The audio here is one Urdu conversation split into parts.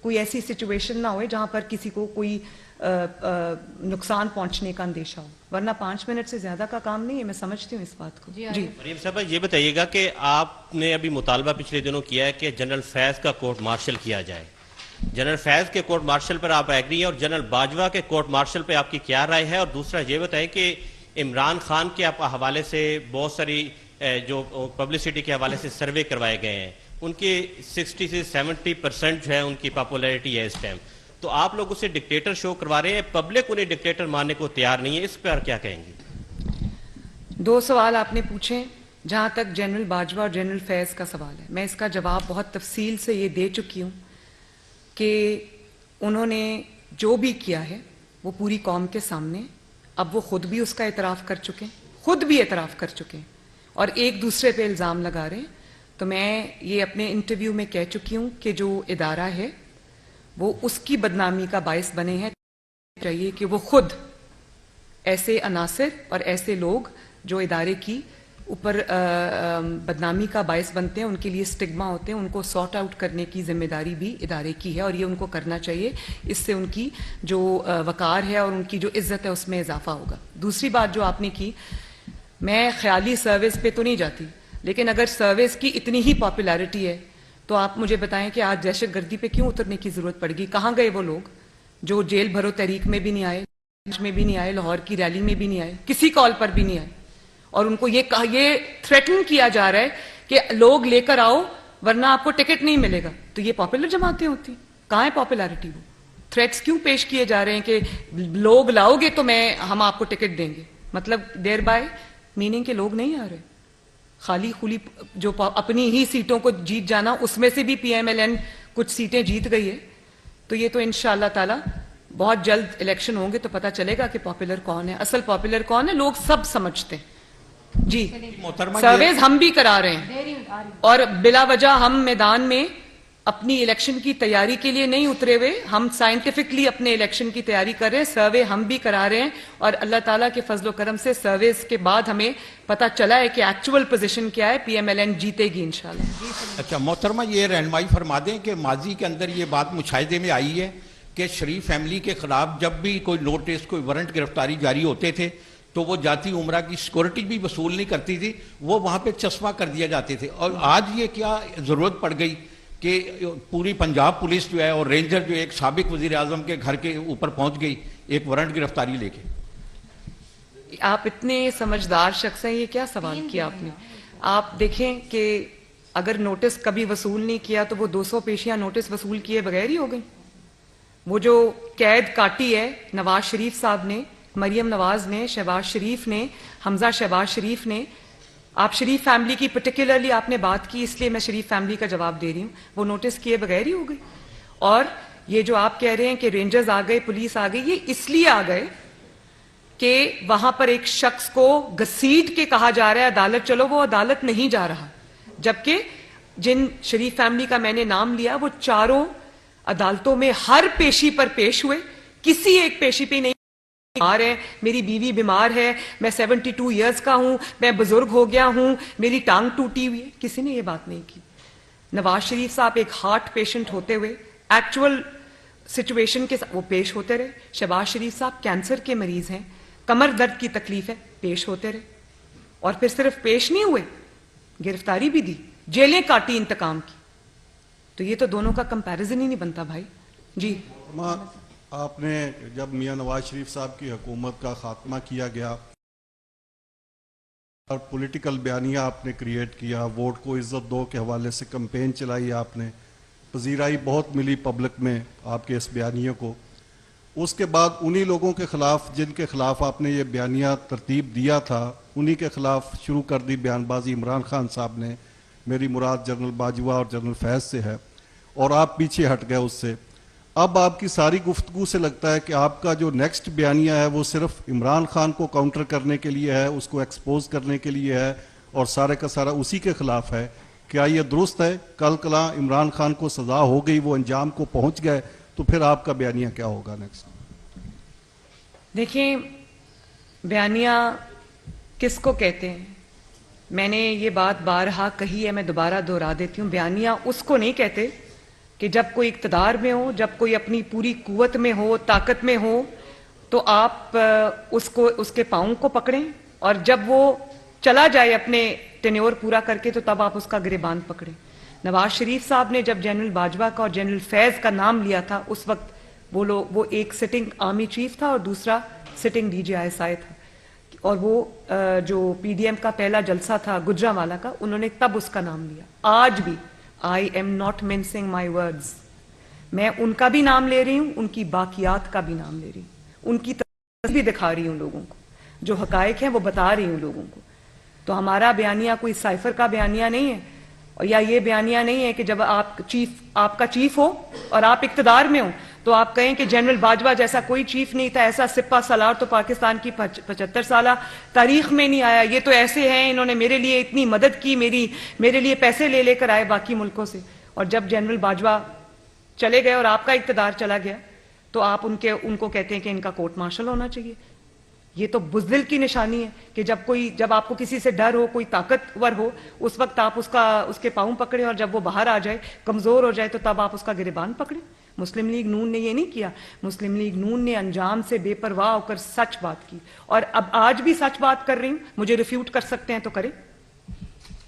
کوئی ایسی سچویشن نہ ہوئے جہاں پر کسی کو کوئی نقصان پہنچنے کا اندیشہ ہو، ورنہ 5 منٹ سے زیادہ کا کام نہیں ہے. میں سمجھتی ہوں اس بات کو. جی مریم صاحبہ یہ بتائیے گا کہ آپ نے ابھی مطالبہ پچھلے دنوں کیا ہے کہ جنرل فیض کا کورٹ مارشل کیا جائے. جنرل فیض کے کورٹ مارشل پر آپ ایگری ہیں اور جنرل باجوہ کے کورٹ مارشل پہ آپ کی کیا رائے ہے؟ اور دوسرا یہ بتائیں کہ عمران خان کے حوالے سے بہت ساری جو پبلسٹی کے حوالے سے سروے کروائے گئے ہیں، ان کی 60 سے 70% جو ہے ان کی پاپولیرٹی ہے اس ٹائم، تو آپ لوگ اسے ڈکٹیٹر شو کروا رہے ہیں، پبلک انہیں ڈکٹیٹر ماننے کو تیار نہیں ہے، اس پر کیا کہیں گے؟ 2 سوال آپ نے پوچھے. جہاں تک جنرل باجوہ اور جنرل فیض کا سوال ہے، میں اس کا جواب بہت تفصیل سے یہ دے چکی ہوں کہ انہوں نے جو بھی کیا ہے وہ پوری قوم کے سامنے، اب وہ خود بھی اس کا اعتراف کر چکے ہیں، خود بھی اعتراف کر چکے ہیں اور ایک دوسرے پہ الزام لگا رہے ہیں. تو میں یہ اپنے انٹرویو میں کہہ چکی ہوں کہ جو ادارہ ہے وہ اس کی بدنامی کا باعث بنے ہیں. چاہیے کہ وہ خود ایسے عناصر اور ایسے لوگ جو ادارے کی اوپر بدنامی کا باعث بنتے ہیں، ان کے لیے سٹگما ہوتے ہیں، ان کو سارٹ آؤٹ کرنے کی ذمہ داری بھی ادارے کی ہے اور یہ ان کو کرنا چاہیے. اس سے ان کی جو وقار ہے اور ان کی جو عزت ہے اس میں اضافہ ہوگا. دوسری بات جو آپ نے کی، میں خیالی سروس پہ تو نہیں جاتی، لیکن اگر سروس کی اتنی ہی پاپولیرٹی ہے تو آپ مجھے بتائیں کہ آج دہشت گردی پہ کیوں اترنے کی ضرورت پڑ گئی؟ کہاں گئے وہ لوگ جو جیل بھرو تحریک میں بھی نہیں آئے، میں بھی نہیں آئے، لاہور کی ریلی میں بھی نہیں آئے، کسی کال پر بھی نہیں آئے، اور ان کو یہ تھریٹن کیا جا رہا ہے کہ لوگ لے کر آؤ ورنہ آپ کو ٹکٹ نہیں ملے گا. تو یہ پاپولر جماعتیں ہوتی، کہاں ہے پاپولیرٹی؟ وہ تھریٹس کیوں پیش کیے جا رہے ہیں کہ لوگ لاؤ گے تو ہم آپ کو ٹکٹ دیں گے؟ مطلب دیر بائی میننگ کے لوگ نہیں آ رہے، خالی خلی جو اپنی ہی سیٹوں کو جیت جانا، اس میں سے بھی پی ایم ایل این کچھ سیٹیں جیت گئی ہے. تو یہ تو انشاءاللہ تعالی بہت جلد الیکشن ہوں گے تو پتہ چلے گا کہ پاپولر کون ہے، اصل پاپولر کون ہے، لوگ سب سمجھتے ہیں. جی سرویز ہم بھی کرا رہے ہیں اور بلا وجہ ہم میدان میں اپنی الیکشن کی تیاری کے لیے نہیں اترے ہوئے، ہم سائنٹیفکلی اپنے الیکشن کی تیاری کر رہے ہیں. سروے ہم بھی کرا رہے ہیں اور اللہ تعالیٰ کے فضل و کرم سے سرویز کے بعد ہمیں پتہ چلا ہے کہ ایکچول پوزیشن کیا ہے. پی ایم ایل این جیتے گی انشاءاللہ. اچھا محترمہ، یہ رہنمائی فرما دیں کہ ماضی کے اندر یہ بات مشاہدے میں آئی ہے کہ شریف فیملی کے خلاف جب بھی کوئی نوٹس، کوئی وارنٹ گرفتاری جاری ہوتے تھے تو وہ جاتی عمرہ کی سیکورٹی بھی وصول نہیں کرتی تھی، وہ وہاں پہ چشمہ کر دیا جاتے تھے. اور آج یہ کیا ضرورت پڑ گئی کہ پوری پنجاب پولیس جو ہے اور رینجر جو ایک سابق وزیر اعظم کے گھر کے اوپر پہنچ گئی ایک وارنٹ گرفتاری لے کے؟ آپ اتنے سمجھدار شخص ہیں، یہ کیا سوال کیا آپ نے؟ آپ دیکھیں کہ اگر نوٹس کبھی وصول نہیں کیا تو وہ 200 پیشیاں نوٹس وصول کیے بغیر ہی ہو گئی. وہ جو قید کاٹی ہے نواز شریف صاحب نے، مریم نواز نے، شہباز شریف نے، حمزہ شہباز شریف نے، آپ شریف فیملی کی پرٹیکولرلی آپ نے بات کی اس لیے میں شریف فیملی کا جواب دے رہی ہوں، وہ نوٹس کیے بغیر ہی ہو گئی. اور یہ جو آپ کہہ رہے ہیں کہ رینجرز آ گئے، پولیس آ گئی، یہ اس لیے آ گئے کہ وہاں پر ایک شخص کو گھسیٹ کے کہا جا رہا ہے عدالت چلو، وہ عدالت نہیں جا رہا، جبکہ جن شریف فیملی کا میں نے نام لیا وہ چاروں عدالتوں میں ہر پیشی پر پیش ہوئے، کسی ایک پیشی پہ نہیں. بیمار ہے، میری بیوی بیمار ہے، میں 72 ایئرز کا ہوں، میں بزرگ ہو گیا ہوں، میری ٹانگ ٹوٹی ہوئی ہے، کسی نے یہ بات نہیں کی. نواز شریف صاحب ایک ہارٹ پیشنٹ ہوتے ہوئے ایکچول سچویشن کے وہ پیش ہوتے رہے. شہباز شریف صاحب کینسر کے مریض ہیں، کمر درد کی تکلیف ہے، پیش ہوتے رہے. اور پھر صرف پیش نہیں ہوئے، گرفتاری بھی دی، جیلیں کاٹی انتقام کی. تو یہ تو دونوں کا کمپیریزن ہی نہیں بنتا بھائی. جی آپ نے جب میاں نواز شریف صاحب کی حکومت کا خاتمہ کیا گیا اور پولیٹیکل بیانیہ آپ نے کریٹ کیا، ووٹ کو عزت دو کے حوالے سے کمپین چلائی، آپ نے پذیرائی بہت ملی پبلک میں آپ کے اس بیانیے کو. اس کے بعد انہی لوگوں کے خلاف جن کے خلاف آپ نے یہ بیانیہ ترتیب دیا تھا، انہی کے خلاف شروع کر دی بیان بازی عمران خان صاحب نے. میری مراد جنرل باجوہ اور جنرل فیض سے ہے اور آپ پیچھے ہٹ گئے اس سے. اب آپ کی ساری گفتگو سے لگتا ہے کہ آپ کا جو نیکسٹ بیانیہ ہے وہ صرف عمران خان کو کاؤنٹر کرنے کے لیے ہے، اس کو ایکسپوز کرنے کے لیے ہے اور سارے کا سارا اسی کے خلاف ہے. کیا یہ درست ہے؟ کل کلاں عمران خان کو سزا ہو گئی، وہ انجام کو پہنچ گئے، تو پھر آپ کا بیانیہ کیا ہوگا نیکسٹ؟ دیکھیں، بیانیہ کس کو کہتے ہیں؟ میں نے یہ بات بارہا کہی ہے، میں دوبارہ دہرا دیتی ہوں. بیانیہ اس کو نہیں کہتے کہ جب کوئی اقتدار میں ہو, جب کوئی اپنی پوری قوت میں ہو, طاقت میں ہو, تو آپ اس کے پاؤں کو پکڑیں, اور جب وہ چلا جائے اپنے ٹینیور پورا کر کے تو تب آپ اس کا گریبان پکڑیں. نواز شریف صاحب نے جب جنرل باجوہ کا اور جنرل فیض کا نام لیا تھا, اس وقت وہ ایک سٹنگ آرمی چیف تھا اور دوسرا سٹنگ DGI تھا, اور وہ جو PDM کا پہلا جلسہ تھا گجرانوالہ کا, انہوں نے تب اس کا نام لیا. آج بھی I am not mincing my words, میں ان کا بھی نام لے رہی ہوں, ان کی باقیات کا بھی نام لے رہی ہوں, ان کی تصویر بھی دکھا رہی ہوں لوگوں کو, جو حقائق ہیں وہ بتا رہی ہوں لوگوں کو. تو ہمارا بیانیہ کوئی سائفر کا بیانیہ نہیں ہے, یا یہ بیانیہ نہیں ہے کہ جب آپ کا چیف ہو اور آپ اقتدار میں ہو تو آپ کہیں کہ جنرل باجوہ جیسا کوئی چیف نہیں تھا, ایسا سپہ سالار تو پاکستان کی 75 سالہ تاریخ میں نہیں آیا, یہ تو ایسے ہیں, انہوں نے میرے لیے اتنی مدد کی, میرے لیے پیسے لے کر آئے باقی ملکوں سے. اور جب جنرل باجوہ چلے گئے اور آپ کا اقتدار چلا گیا تو آپ ان کو کہتے ہیں کہ ان کا کورٹ مارشل ہونا چاہیے. یہ تو بزدل کی نشانی ہے کہ جب آپ کو کسی سے ڈر ہو, کوئی طاقتور ہو, اس وقت آپ اس کے پاؤں پکڑیں, اور جب وہ باہر آ جائے, کمزور ہو جائے, تو تب آپ اس کا گریبان پکڑیں. مسلم لیگ نون نے یہ نہیں کیا. مسلم لیگ نون نے انجام سے بے پرواہ ہو کر سچ بات کی, اور اب آج بھی سچ بات کر رہی ہوں. مجھے ریفیوٹ کر سکتے ہیں تو کریں,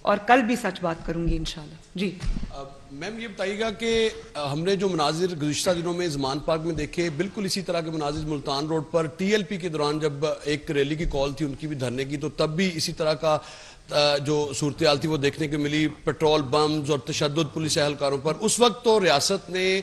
اور کل بھی سچ بات کروں گی انشاءاللہ. جی میم یہ بتائیے گا کہ ہم نے جو مناظر گزشتہ دنوں میں زمان پارک میں دیکھے, بالکل اسی طرح کے مناظر ملتان روڈ پر TLP کے دوران جب ایک ریلی کی کال تھی ان کی بھی دھرنے کی, تو تب بھی اسی طرح کا جو صورتحال تھی وہ دیکھنے کو ملی, پیٹرول بمز اور تشدد پولیس اہلکاروں پر. اس وقت تو ریاست نے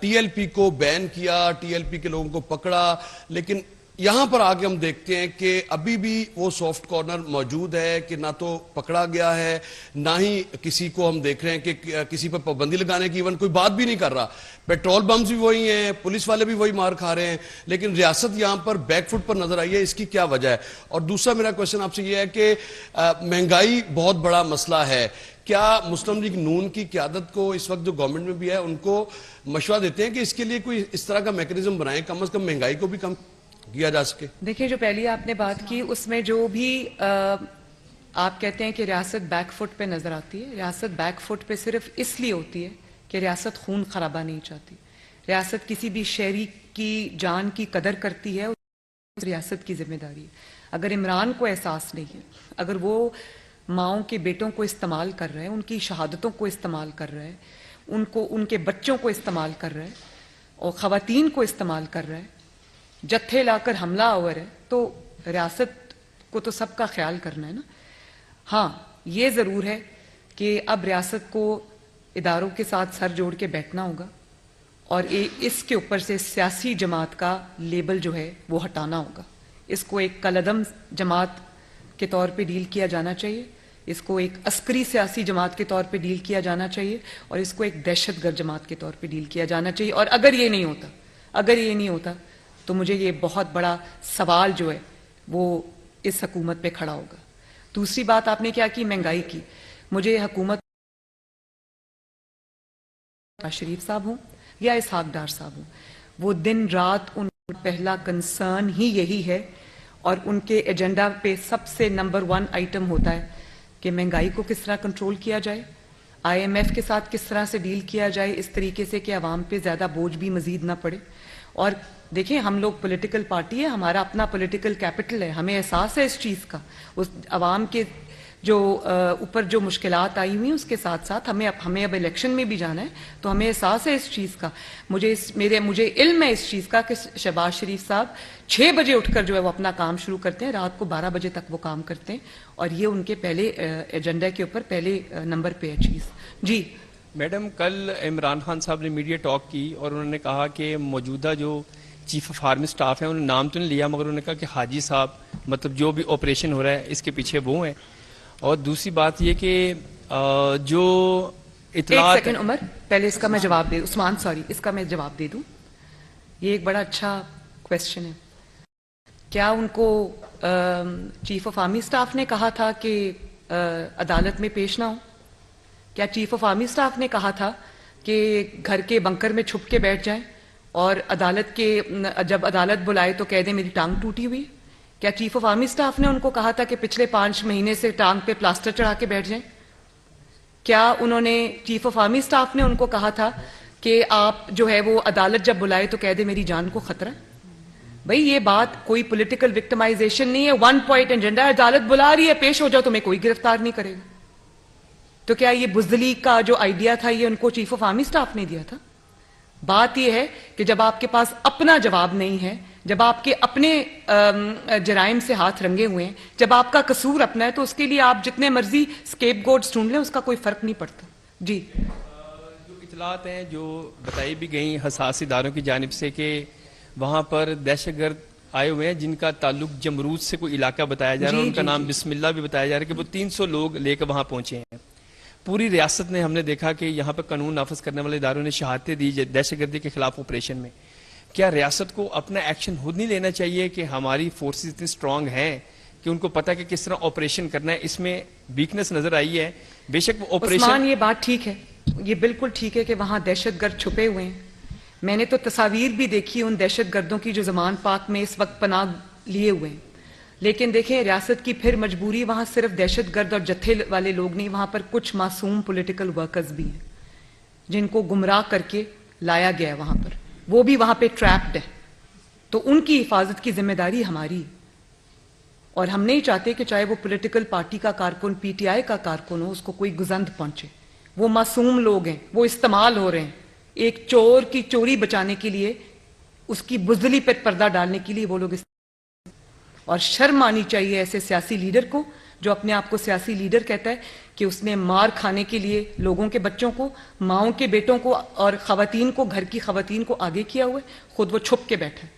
TLP کو بین کیا, TLP کے لوگوں کو پکڑا, لیکن یہاں پر آگے ہم دیکھتے ہیں کہ ابھی بھی وہ سافٹ کارنر موجود ہے کہ نہ تو پکڑا گیا ہے, نہ ہی کسی کو ہم دیکھ رہے ہیں کہ کسی پر پابندی لگانے کی ایون کوئی بات بھی نہیں کر رہا. پیٹرول بمز بھی وہی ہیں, پولیس والے بھی وہی مار کھا رہے ہیں, لیکن ریاست یہاں پر بیک فٹ پر نظر آئی ہے. اس کی کیا وجہ ہے؟ اور دوسرا میرا کوشچن آپ سے یہ ہے کہ مہنگائی بہت بڑا مسئلہ ہے, کیا مسلم لیگ نون کی قیادت کو اس وقت جو گورنمنٹ میں بھی ہے ان کو مشورہ دیتے ہیں کہ اس کے لیے کوئی اس طرح کا میکنزم بنائیں, کم از کم مہنگائی کو بھی کم کیا جا سکے؟ دیکھیں, جو پہلی آپ نے بات کی اس میں جو بھی آپ کہتے ہیں کہ ریاست بیک فٹ پہ نظر آتی ہے, ریاست بیک فٹ پہ صرف اس لیے ہوتی ہے کہ ریاست خون خرابہ نہیں چاہتی. ریاست کسی بھی شہری کی جان کی قدر کرتی ہے, ریاست کی ذمہ داری ہے. اگر عمران کو احساس نہیں ہے, اگر وہ ماؤں کے بیٹوں کو استعمال کر رہے ہیں, ان کی شہادتوں کو استعمال کر رہے ہیں, ان کے بچوں کو استعمال کر رہے ہیں, اور خواتین کو استعمال کر رہے ہیں, جتھے لا کر حملہ آور ہے, تو ریاست کو تو سب کا خیال کرنا ہے نا. ہاں یہ ضرور ہے کہ اب ریاست کو اداروں کے ساتھ سر جوڑ کے بیٹھنا ہوگا, اور اس کے اوپر سے سیاسی جماعت کا لیبل جو ہے وہ ہٹانا ہوگا. اس کو ایک کالعدم جماعت کے طور پہ ڈیل کیا جانا چاہیے, اس کو ایک عسکری سیاسی جماعت کے طور پہ ڈیل کیا جانا چاہیے, اور اس کو ایک دہشت گرد جماعت کے طور پہ ڈیل کیا جانا چاہیے. اور اگر یہ نہیں ہوتا تو مجھے یہ بہت بڑا سوال جو ہے وہ اس حکومت پہ کھڑا ہوگا. دوسری بات آپ نے کیا کی, مہنگائی کی. مجھے حکومت شریف صاحب ہوں یا اسحاق ڈار صاحب ہوں, وہ دن رات ان کا پہلا کنسرن ہی یہی ہے, اور ان کے ایجنڈا پہ سب سے نمبر 1 آئٹم ہوتا ہے کہ مہنگائی کو کس طرح کنٹرول کیا جائے, IMF کے ساتھ کس طرح سے ڈیل کیا جائے اس طریقے سے کہ عوام پہ زیادہ بوجھ بھی مزید نہ پڑے. اور دیکھیں, ہم لوگ پولیٹیکل پارٹی ہے, ہمارا اپنا پولیٹیکل کیپٹل ہے, ہمیں احساس ہے اس چیز کا. اس عوام کے جو اوپر جو مشکلات آئی ہوئی ہیں اس کے ساتھ ساتھ ہمیں اب الیکشن میں بھی جانا ہے, تو ہمیں احساس ہے اس چیز کا. مجھے علم ہے اس چیز کا کہ شہباز شریف صاحب 6 بجے اٹھ کر جو ہے وہ اپنا کام شروع کرتے ہیں, رات کو 12 بجے تک وہ کام کرتے ہیں, اور یہ ان کے پہلے ایجنڈا کے اوپر پہلے نمبر پہ ہے چیز. جی میڈم, کل عمران خان صاحب نے میڈیا ٹاک کی اور انہوں نے کہا کہ موجودہ جو چیف آف آرمی سٹاف ہیں, انہوں نے نام تو نہیں لیا, مگر انہوں نے کہا کہ حاجی صاحب مطلب جو بھی آپریشن ہو رہا ہے اس کے پیچھے وہ ہیں. اور دوسری بات یہ کہ جو اطلاعات... ایک سیکنڈ عمر, پہلے اس کا میں جواب دے دوں. عثمان سوری, اس کا میں جواب دے دوں. یہ ایک بڑا اچھا کویسچن ہے. کیا ان کو چیف آف آرمی سٹاف نے کہا تھا کہ عدالت میں پیش نہ ہو؟ کیا چیف آف آرمی سٹاف نے کہا تھا کہ گھر کے بنکر میں چھپ کے بیٹھ جائیں اور جب عدالت بلائے تو کہہ دیں میری ٹانگ ٹوٹی ہوئی؟ کیا چیف آف آرمی سٹاف نے ان کو کہا تھا کہ پچھلے 5 مہینے سے ٹانگ پہ پلاسٹر چڑھا کے بیٹھ جائیں؟ کیا انہوں نے چیف آف آرمی سٹاف نے ان کو کہا تھا کہ آپ جو ہے وہ عدالت جب بلائے تو کہہ دے میری جان کو خطرہ ہے. بھئی یہ بات کوئی پولیٹیکل وکٹمائزیشن نہیں ہے, ون پوائنٹ ایجنڈا, عدالت بلا رہی ہے پیش ہو جاؤ, تمہیں کوئی گرفتار نہیں کرے گا. تو کیا یہ بزدلی کا جو آئیڈیا تھا یہ ان کو چیف آف آرمی سٹاف نے دیا تھا؟ بات یہ ہے کہ جب آپ کے پاس اپنا جواب نہیں ہے, جب آپ کے اپنے جرائم سے ہاتھ رنگے ہوئے ہیں, جب آپ کا قصور اپنا ہے, تو اس کے لیے آپ جتنے مرضی اسکیپ گوڈز ڈھونڈ لیں اس کا کوئی فرق نہیں پڑتا. جی جو اطلاعات ہیں جو بتائی بھی گئیں حساس اداروں کی جانب سے کہ وہاں پر دہشت گرد آئے ہوئے ہیں جن کا تعلق جمرود سے کوئی علاقہ بتایا جا رہا ہے, ان کا نام بسم اللہ بھی بتایا جا رہا ہے, کہ وہ 300 لوگ لے کر وہاں پہنچے ہیں. پوری ریاست نے ہم نے دیکھا کہ یہاں پہ قانون نافذ کرنے والے اداروں نے شہادتیں دی دہشت گردی کے خلاف آپریشن میں. کیا ریاست کو اپنا ایکشن خود نہیں لینا چاہیے کہ ہماری فورسز اتنی اسٹرانگ ہیں کہ ان کو پتا کہ کس طرح آپریشن کرنا ہے؟ اس میں ویکنس نظر آئی ہے. بے شک وہ آپریشن, عثمان یہ بات ٹھیک ہے, یہ بالکل ٹھیک ہے کہ وہاں دہشت گرد چھپے ہوئے ہیں. میں نے تو تصاویر بھی دیکھی ان دہشت گردوں کی جو زمان پاک میں اس وقت پناہ لیے ہوئے ہیں. لیکن دیکھیں ریاست کی پھر مجبوری, وہاں صرف دہشت گرد اور جتھے والے لوگ نہیں, وہاں پر کچھ معصوم پولیٹیکل ورکرز بھی ہیں جن کو گمراہ کر کے لایا گیا ہے وہاں پر, وہ بھی وہاں پہ ٹریپڈ ہیں. تو ان کی حفاظت کی ذمہ داری ہماری ہے, اور ہم نہیں چاہتے کہ چاہے وہ پولیٹیکل پارٹی کا کارکن, پی ٹی آئی کا کارکن ہو, اس کو کوئی گزند پہنچے. وہ معصوم لوگ ہیں, وہ استعمال ہو رہے ہیں ایک چور کی چوری بچانے کے لیے, اس کی بزدلی پر پردہ ڈالنے کے لیے وہ لوگ. اور شرم آنی چاہیے ایسے سیاسی لیڈر کو جو اپنے آپ کو سیاسی لیڈر کہتا ہے کہ اس نے مار کھانے کے لیے لوگوں کے بچوں کو, ماؤں کے بیٹوں کو اور خواتین کو, گھر کی خواتین کو آگے کیا ہوا ہے, خود وہ چھپ کے بیٹھا ہے.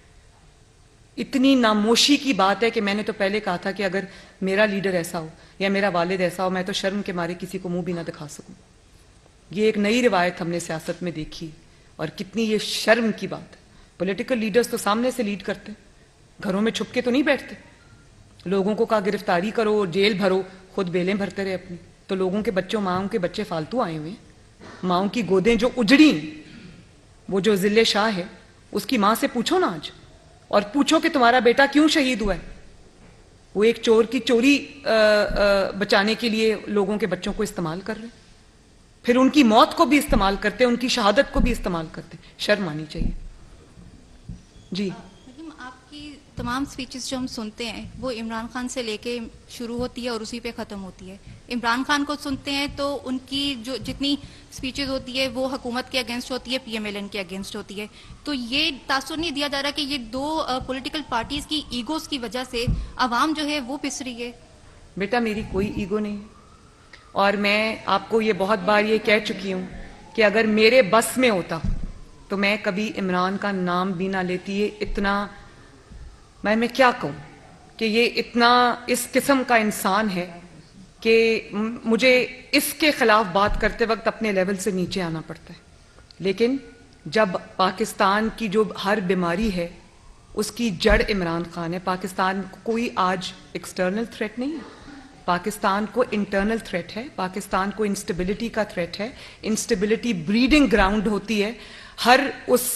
اتنی ناموشی کی بات ہے کہ میں نے تو پہلے کہا تھا کہ اگر میرا لیڈر ایسا ہو یا میرا والد ایسا ہو, میں تو شرم کے مارے کسی کو منہ بھی نہ دکھا سکوں. یہ ایک نئی روایت ہم نے سیاست میں دیکھی, اور کتنی یہ شرم کی بات ہے. پولیٹیکل لیڈرز تو سامنے سے لیڈ کرتے ہیں, گھروں میں چھپ کے تو نہیں بیٹھتے. لوگوں کو کہا گرفتاری کرو, جیل بھرو, خود بیلیں بھرتے رہے اپنی. تو لوگوں کے بچوں, ماؤں کے بچے فالتو آئے ہوئے ہیں, ماؤں کی گودیں جو اجڑی, وہ جو ذل شاہ ہے اس کی ماں سے پوچھو نا آج, اور پوچھو کہ تمہارا بیٹا کیوں شہید ہوا ہے. وہ ایک چور کی چوری بچانے کے لیے لوگوں کے بچوں کو استعمال کر رہے ہیں, پھر ان کی موت کو بھی استعمال کرتے, ان کی شہادت کو بھی استعمال کرتے. شرم آنی چاہیے. جی آپ کی تمام سپیچز جو ہم سنتے ہیں وہ عمران خان سے لے کے شروع ہوتی ہے اور اسی پہ ختم ہوتی ہے. عمران خان کو سنتے ہیں تو ان کی جو جتنی سپیچز ہوتی ہے وہ حکومت کے اگینسٹ ہوتی ہے, پی ایم ایل این کے اگینسٹ ہوتی ہے. تو یہ تاثر نہیں دیا جا رہا کہ یہ دو پولیٹیکل پارٹیز کی ایگوز کی وجہ سے عوام جو ہے وہ پس رہی ہے؟ بیٹا میری کوئی ایگو نہیں, اور میں آپ کو یہ بہت بار یہ کہہ چکی ہوں کہ اگر میرے بس میں ہوتا تو میں کبھی عمران کا نام بھی نہ لیتی. یہ اتنا, میں کیا کہوں کہ یہ اتنا اس قسم کا انسان ہے کہ مجھے اس کے خلاف بات کرتے وقت اپنے لیول سے نیچے آنا پڑتا ہے. لیکن جب پاکستان کی جو ہر بیماری ہے اس کی جڑ عمران خان ہے. پاکستان کو کوئی آج ایکسٹرنل تھریٹ نہیں ہے, پاکستان کو انٹرنل تھریٹ ہے. پاکستان کو انسٹیبلٹی کا تھریٹ ہے. انسٹیبلٹی بریڈنگ گراؤنڈ ہوتی ہے ہر اس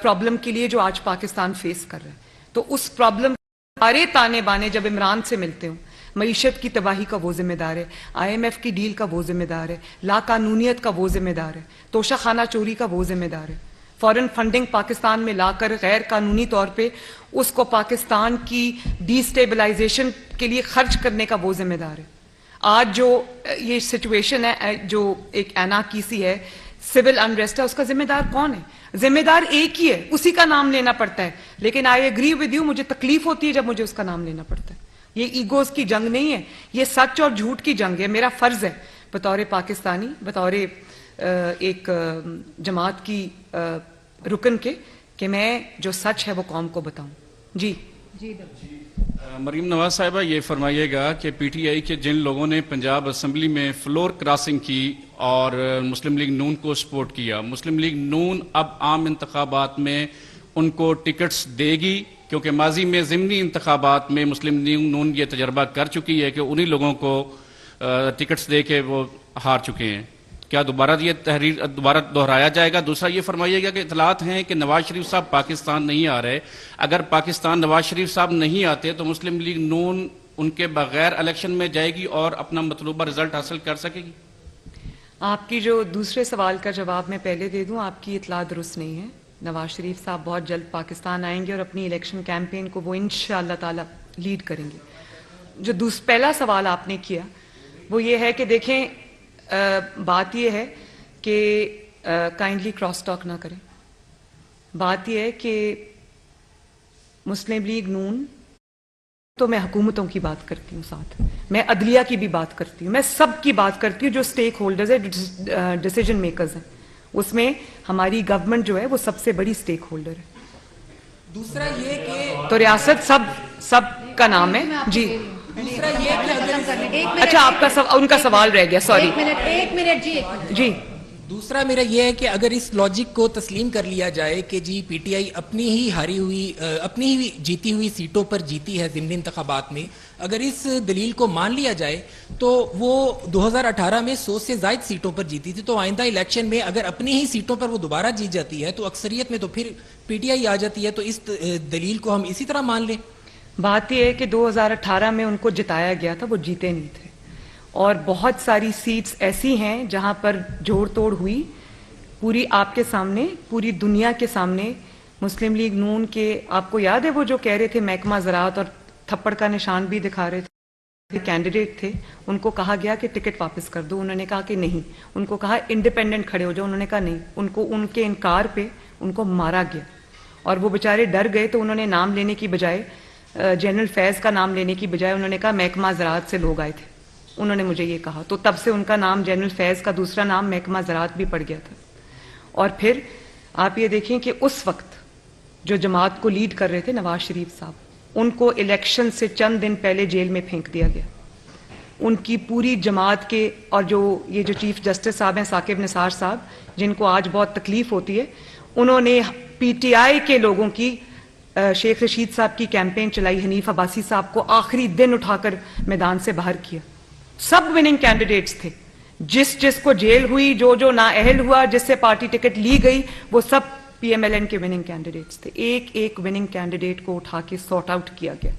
پرابلم کے لیے جو آج پاکستان فیس کر رہا ہے. تو اس پرابلم سارے تانے بانے جب عمران سے ملتے ہوں, معیشت کی تباہی کا وہ ذمہ دار ہے, آئی ایم ایف کی ڈیل کا وہ ذمہ دار ہے, لا قانونیت کا وہ ذمہ دار ہے, توشہ خانہ چوری کا وہ ذمہ دار ہے, فورن فنڈنگ پاکستان میں لا کر غیر قانونی طور پہ اس کو پاکستان کی ڈی سٹیبلائزیشن کے لیے خرچ کرنے کا وہ ذمہ دار ہے. آج جو یہ سچویشن ہے, جو ایک اینارکی ہے, سول انریسٹ ہے, اس کا ذمہ دار کون ہے؟ ذمہ دار ایک ہی ہے, اسی کا نام لینا پڑتا ہے. لیکن آئی ایگری ود یو, مجھے تکلیف ہوتی ہے جب مجھے اس کا نام لینا پڑتا ہے. یہ ایگوز کی جنگ نہیں ہے, یہ سچ اور جھوٹ کی جنگ ہے. میرا فرض ہے بطور پاکستانی, بطور ایک جماعت کی رکن کے, کہ میں جو سچ ہے وہ قوم کو بتاؤں. جی مریم نواز صاحبہ, یہ فرمائیے گا کہ پی ٹی آئی کے جن لوگوں نے پنجاب اسمبلی میں فلور کراسنگ کی اور مسلم لیگ نون کو سپورٹ کیا, مسلم لیگ نون اب عام انتخابات میں ان کو ٹکٹس دے گی؟ کیونکہ ماضی میں ضمنی انتخابات میں مسلم لیگ نون یہ تجربہ کر چکی ہے کہ انہی لوگوں کو ٹکٹس دے کے وہ ہار چکے ہیں. کیا دوبارہ یہ تحریر دوبارہ دہرایا جائے گا؟ دوسرا یہ فرمائیے گا کہ اطلاعات ہیں کہ نواز شریف صاحب پاکستان نہیں آ رہے. اگر پاکستان نواز شریف صاحب نہیں آتے تو مسلم لیگ نون ان کے بغیر الیکشن میں جائے گی اور اپنا مطلوبہ رزلٹ حاصل کر سکے گی؟ آپ کی جو دوسرے سوال کا جواب میں پہلے دے دوں, آپ کی اطلاع درست نہیں ہے. نواز شریف صاحب بہت جلد پاکستان آئیں گے اور اپنی الیکشن کیمپین کو وہ انشاءاللہ تعالی لیڈ کریں گے. جو پہلا سوال آپ نے کیا وہ یہ ہے کہ دیکھیں بات یہ ہے کہ کائنڈلی کراس ٹاک نہ کریں. بات یہ ہے کہ مسلم لیگ نون تو میں حکومتوں کی بات کرتی ہوں, ساتھ میں عدلیہ کی بھی بات کرتی ہوں, میں سب کی بات کرتی ہوں جو سٹیک ہولڈرز ہیں, ڈیسیجن میکرز ہیں. اس میں ہماری گورنمنٹ جو ہے وہ سب سے بڑی سٹیک ہولڈر ہے. دوسرا یہ کہ تو ریاست سب کا نام ہے. جی دوسرا یہ کہ اچھا آپ کا ان کا سوال رہ گیا, سوری. ایک منٹ جی دوسرا میرا یہ ہے کہ اگر اس لاجک کو تسلیم کر لیا جائے کہ جی پی ٹی آئی اپنی ہی جیتی ہوئی سیٹوں پر جیتی ہے ضمنی انتخابات میں, اگر اس دلیل کو مان لیا جائے تو وہ 2018 میں 100 سے زائد سیٹوں پر جیتی تھی, تو آئندہ الیکشن میں اگر اپنی ہی سیٹوں پر وہ دوبارہ جیت جاتی ہے تو اکثریت میں تو پھر پی ٹی آئی آ جاتی ہے. تو اس دلیل کو ہم اسی طرح مان لیں. بات یہ ہے کہ 2018 میں ان کو جتایا گیا تھا, وہ جیتے نہیں تھے, اور بہت ساری سیٹس ایسی ہیں جہاں پر جوڑ توڑ ہوئی پوری آپ کے سامنے, پوری دنیا کے سامنے. مسلم لیگ نون کے آپ کو یاد ہے وہ جو کہہ رہے تھے محکمہ زراعت اور تھپڑ کا نشان بھی دکھا رہے تھے, کینڈیڈیٹ تھے, ان کو کہا گیا کہ ٹکٹ واپس کر دو, انہوں نے کہا کہ نہیں. ان کو کہا انڈیپینڈنٹ کھڑے ہو جاؤ, انہوں نے کہا نہیں. ان کو ان کے انکار پہ ان کو مارا گیا, اور وہ بیچارے ڈر گئے. تو انہوں نے نام لینے کی بجائے, جنرل فیض کا نام لینے کی بجائے انہوں نے کہا محکمہ زراعت سے لوگ آئے تھے, انہوں نے مجھے یہ کہا. تو تب سے ان کا نام جنرل فیض کا دوسرا نام محکمہ زراعت بھی پڑ گیا تھا. اور پھر آپ یہ دیکھیں کہ اس وقت جو جماعت کو لیڈ کر رہے تھے نواز شریف صاحب, ان کو الیکشن سے چند دن پہلے جیل میں پھینک دیا گیا. ان کی پوری جماعت کے, اور جو یہ جو چیف جسٹس صاحب ہیں ثاقب نثار صاحب, جن کو آج بہت تکلیف ہوتی ہے, انہوں نے پی ٹی آئی کے لوگوں کی, شیخ رشید صاحب کی کیمپین چلائی, حنیف عباسی صاحب کو آخری دن اٹھا کر میدان سے باہر کیا. سب وننگ کینڈیڈیٹس تھے, جس کو جیل ہوئی, جو نااہل ہوا, جس سے پارٹی ٹکٹ لی گئی, وہ سب پی ایم ایل این کے وننگ کینڈیڈیٹس تھے. ایک وننگ کینڈیڈیٹ کو اٹھا کے سارٹ آؤٹ کیا گیا.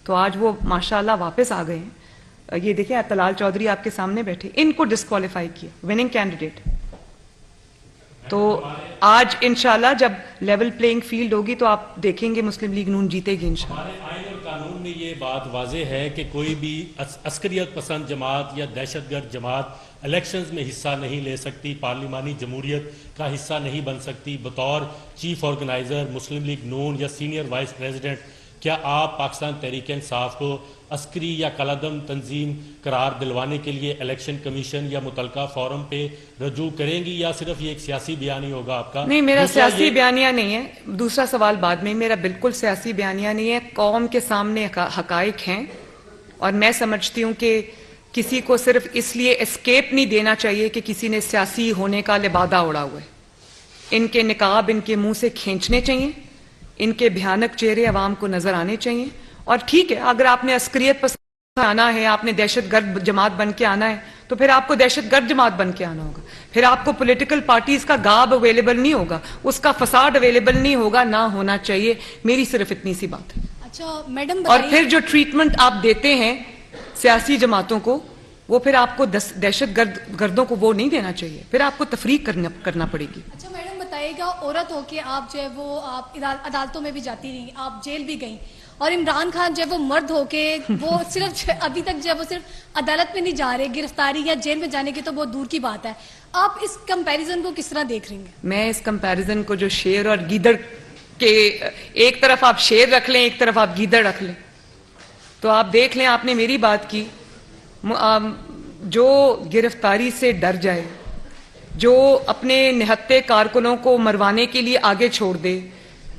تو آج وہ ماشاءاللہ واپس آ گئے ہیں. یہ دیکھیں طلال چودھری آپ کے سامنے بیٹھے, ان کو ڈسکوالیفائی کیا, وننگ کینڈیڈیٹ. تو آج انشاءاللہ جب لیول پلینگ فیلڈ ہوگی تو آپ دیکھیں گے مسلم لیگ نون جیتے گی انشاءاللہ. ہمارے آئین اور قانون میں یہ بات واضح ہے کہ کوئی بھی عسکریت پسند جماعت یا دہشت گرد جماعت الیکشنز میں حصہ نہیں لے سکتی, پارلیمانی جمہوریت کا حصہ نہیں بن سکتی. بطور چیف آرگنائزر مسلم لیگ نون یا سینئر وائس پریزیڈنٹ, کیا آپ پاکستان تحریک انصاف کو عسکری یا کالعدم تنظیم قرار دلوانے کے لیے الیکشن کمیشن یا متعلقہ فورم پہ رجوع کریں گی, یا صرف یہ ایک سیاسی بیانیہ ہوگا آپ کا؟ نہیں, میرا سیاسی بیانیہ نہیں ہے. دوسرا سوال بعد میں, میرا بالکل سیاسی بیانیہ نہیں ہے. قوم کے سامنے حقائق ہیں, اور میں سمجھتی ہوں کہ کسی کو صرف اس لیے اسکیپ نہیں دینا چاہیے کہ کسی نے سیاسی ہونے کا لبادہ اڑا ہوا ہے. ان کے نقاب ان کے منہ سے کھینچنے چاہیے, ان کے بھیانک چہرے عوام کو نظر آنے چاہیے. اور ٹھیک ہے, اگر آپ نے عسکریت پسند آنا ہے, آپ نے دہشت گرد جماعت بن کے آنا ہے, تو پھر آپ کو دہشت گرد جماعت بن کے آنا ہوگا. پھر آپ کو پولیٹیکل پارٹیز کا گاب اویلیبل نہیں ہوگا, اس کا فساد اویلیبل نہیں ہوگا, نہ ہونا چاہیے. میری صرف اتنی سی بات ہے. اچھا میڈم, اور پھر جو ٹریٹمنٹ آپ دیتے ہیں سیاسی جماعتوں کو, وہ پھر آپ کو دہشت گردوں کو وہ نہیں دینا چاہیے, پھر آپ کو تفریق کرنا پڑے گی. اچھا میڈم بتائیے گا, عورت ہو کے آپ جو ہے وہ آپ عدالتوں میں بھی جاتی رہی, آپ جیل بھی گئیں, اور عمران خان جو ہے وہ مرد ہو کے وہ صرف ابھی تک جو ہے وہ صرف عدالت میں نہیں جا رہے, گرفتاری یا جیل میں جانے کی تو بہت دور کی بات ہے. آپ اس کمپیریزن کو کس طرح دیکھ رہی ہیں؟ میں اس کمپیریزن کو, جو شیر اور گیدڑ کے, ایک طرف آپ شیر رکھ لیں, ایک طرف آپ گیدڑ رکھ لیں, تو آپ دیکھ لیں. آپ نے میری بات کی, جو گرفتاری سے ڈر جائے, جو اپنے نہتے کارکنوں کو مروانے کے لیے آگے چھوڑ دے,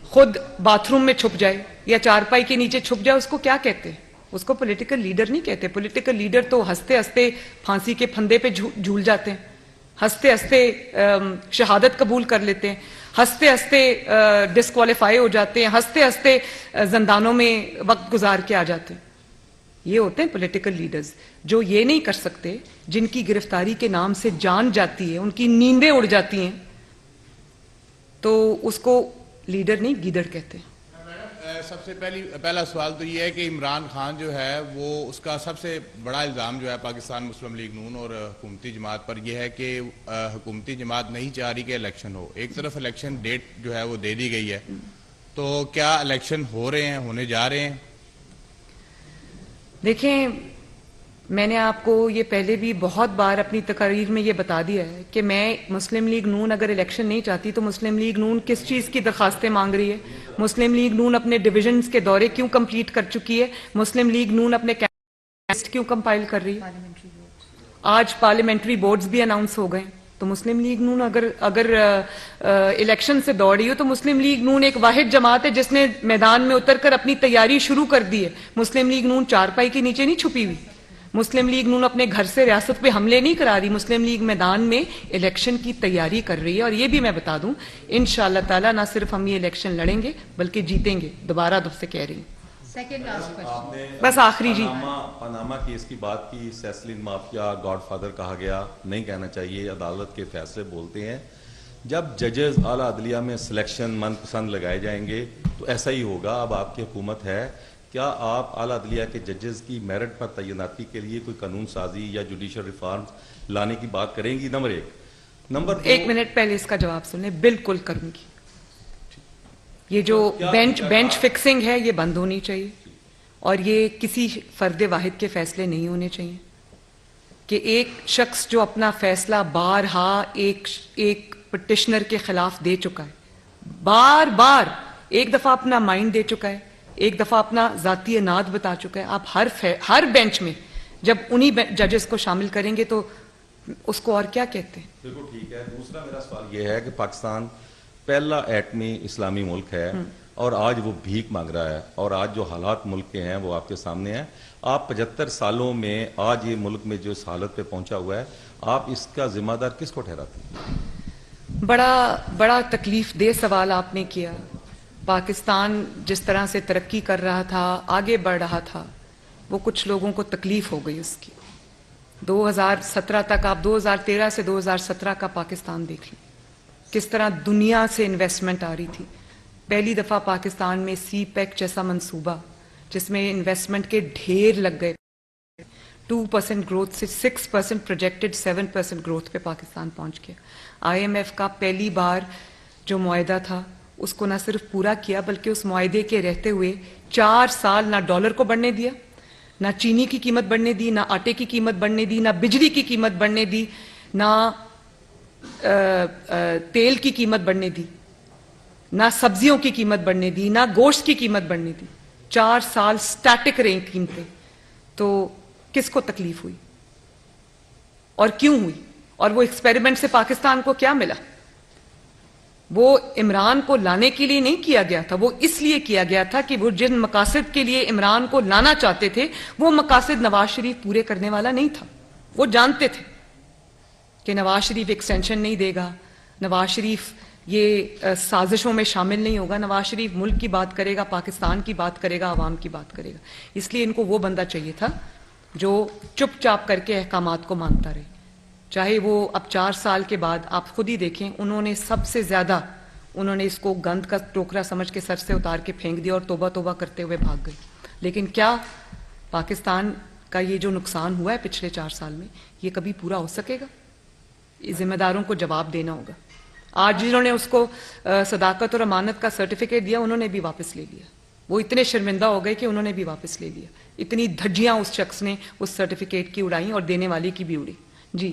خود باتھ روم میں چھپ جائے یا چارپائی کے نیچے چھپ جائے, اس کو کیا کہتے ہیں؟ اس کو پولیٹیکل لیڈر نہیں کہتے. پولیٹیکل لیڈر تو ہنستے ہنستے پھانسی کے پھندے پہ جھول جاتے ہیں, ہنستے ہنستے شہادت قبول کر لیتے ہیں, ہنستے ہنستے ڈسکوالیفائی ہو جاتے ہیں, ہنستے ہنستے زندانوں میں وقت گزار کے آ جاتے ہیں. یہ ہوتے ہیں پولیٹیکل لیڈرز, جو یہ نہیں کر سکتے, جن کی گرفتاری کے نام سے جان جاتی ہے, ان کی نیندیں اڑ جاتی ہیں, تو اس کو لیڈر نہیں گیدڑ کہتے ہیں. سب سے پہلا سوال تو یہ ہے کہ عمران خان جو ہے وہ اس کا سب سے بڑا الزام جو ہے پاکستان مسلم لیگ نون اور حکومتی جماعت پر یہ ہے کہ حکومتی جماعت نہیں چاہ رہی کہ الیکشن ہو. ایک طرف الیکشن ڈیٹ جو ہے وہ دے دی گئی ہے, تو کیا الیکشن ہو رہے ہیں, ہونے جا رہے ہیں؟ دیکھیں, میں نے آپ کو یہ پہلے بھی بہت بار اپنی تقاریر میں یہ بتا دیا ہے کہ میں مسلم لیگ نون اگر الیکشن نہیں چاہتی تو مسلم لیگ نون کس چیز کی درخواستیں مانگ رہی ہے. مسلم لیگ نون اپنے ڈویژنز کے دورے کیوں کمپلیٹ کر چکی ہے؟ مسلم لیگ نون اپنے کیسٹ کیوں کمپائل کر رہی ہے؟ آج پارلیمنٹری بورڈز بھی اناؤنس ہو گئے. تو مسلم لیگ نون اگر الیکشن سے دوڑ رہی ہو تو مسلم لیگ نون ایک واحد جماعت ہے جس نے میدان میں اتر کر اپنی تیاری شروع کر دی ہے. مسلم لیگ نون چارپائی کے نیچے نہیں چھپی ہوئی. مسلم لیگ نون اپنے گھر سے ریاست پہ حملے نہیں کرا رہی. مسلم لیگ میدان میں الیکشن کی تیاری کر رہی ہے. اور یہ بھی میں بتا دوں, انشاءاللہ تعالی نہ صرف ہم یہ الیکشن لڑیں گے بلکہ جیتیں گے. دوبارہ دب سے کہہ رہی ہوں. بس آخری جی, پاناما کیس کی بات کی, سیسلین مافیا گاڈ فادر کہا گیا, نہیں کہنا چاہیے. عدالت کے فیصلے بولتے ہیں. جب ججز اعلیٰ عدلیہ میں سلیکشن من پسند لگائے جائیں گے تو ایسا ہی ہوگا. اب آپ کی حکومت ہے, کیا آپ اعلیٰ عدلیہ کے ججز کی میرٹ پر تعیناتی کے لیے کوئی قانون سازی یا جوڈیشل ریفارمز لانے کی بات کریں گی؟ نمبر 1. نمبر 2, 1 منٹ پہلے اس کا جواب سنیں. بالکل کروں گی. یہ جو بینچ فکسنگ ہے یہ بند ہونی چاہیے, اور یہ کسی فرد واحد کے فیصلے نہیں ہونے چاہیے کہ ایک شخص جو اپنا فیصلہ بارہا ایک پٹیشنر کے خلاف دے چکا ہے, بار بار ایک دفعہ اپنا مائنڈ دے چکا ہے, ایک دفعہ اپنا ذاتی اناد بتا چکا ہے. آپ ہر بینچ میں جب انہی ججز کو شامل کریں گے تو اس کو اور کیا کہتے ہیں؟ بالکل ٹھیک ہے. دوسرا میرا سوال یہ ہے کہ پاکستان پہلا ایٹمی اسلامی ملک ہے اور آج وہ بھیک مانگ رہا ہے, اور آج جو حالات ملک کے ہیں وہ آپ کے سامنے ہیں. آپ 75 سالوں میں آج یہ ملک میں جو اس حالت پہ پہنچا ہوا ہے, آپ اس کا ذمہ دار کس کو ٹھہراتے ہیں؟ بڑا تکلیف دہ سوال آپ نے کیا. پاکستان جس طرح سے ترقی کر رہا تھا, آگے بڑھ رہا تھا, وہ کچھ لوگوں کو تکلیف ہو گئی اس کی. 2017 تک, آپ 2013 سے 2017 کا پاکستان دیکھ لیں, کس طرح دنیا سے انویسٹمنٹ آ رہی تھی. پہلی دفعہ پاکستان میں سی پیک جیسا منصوبہ جس میں انویسٹمنٹ کے ڈھیر لگ گئے, 2% گروتھ سے 6% پروجیکٹڈ 7% گروتھ پہ پاکستان پہنچ گیا. IMF کا پہلی بار جو معاہدہ تھا اس کو نہ صرف پورا کیا بلکہ اس معاہدے کے رہتے ہوئے 4 سال نہ ڈالر کو بڑھنے دیا, نہ چینی کی قیمت بڑھنے دی, نہ آٹے کی قیمت بڑھنے دی, نہ بجلی کی قیمت بڑھنے دی, نہ تیل کی قیمت بڑھنے دی, نہ سبزیوں کی قیمت بڑھنے دی, نہ گوشت کی قیمت بڑھنے دی. 4 سال سٹیٹک رہی قیمتیں. تو کس کو تکلیف ہوئی اور کیوں ہوئی؟ اور وہ ایکسپیریمنٹ سے پاکستان کو کیا ملا؟ وہ عمران کو لانے کے لیے نہیں کیا گیا تھا, وہ اس لیے کیا گیا تھا کہ وہ جن مقاصد کے لیے عمران کو لانا چاہتے تھے وہ مقاصد نواز شریف پورے کرنے والا نہیں تھا. وہ جانتے تھے کہ نواز شریف ایکسٹینشن نہیں دے گا, نواز شریف یہ سازشوں میں شامل نہیں ہوگا, نواز شریف ملک کی بات کرے گا, پاکستان کی بات کرے گا, عوام کی بات کرے گا. اس لیے ان کو وہ بندہ چاہیے تھا جو چپ چاپ کر کے احکامات کو مانتا رہے. چاہے وہ اب 4 سال کے بعد آپ خود ہی دیکھیں, انہوں نے سب سے زیادہ اس کو گند کا ٹوکرا سمجھ کے سر سے اتار کے پھینک دیا اور توبہ توبہ کرتے ہوئے بھاگ گئے. لیکن کیا پاکستان کا یہ جو نقصان ہوا ہے پچھلے 4 سال میں یہ کبھی پورا ہو سکے گا؟ ذمہ داروں کو جواب دینا ہوگا. آج جنہوں نے اس کو صداقت اور امانت کا سرٹیفکیٹ دیا انہوں نے بھی واپس لے لیا. وہ اتنے شرمندہ ہو گئے کہ انہوں نے بھی واپس لے لیا. اتنی دھجیاں اس شخص نے اس سرٹیفکیٹ کی اڑائیں اور دینے والے کی بھی اڑی. جی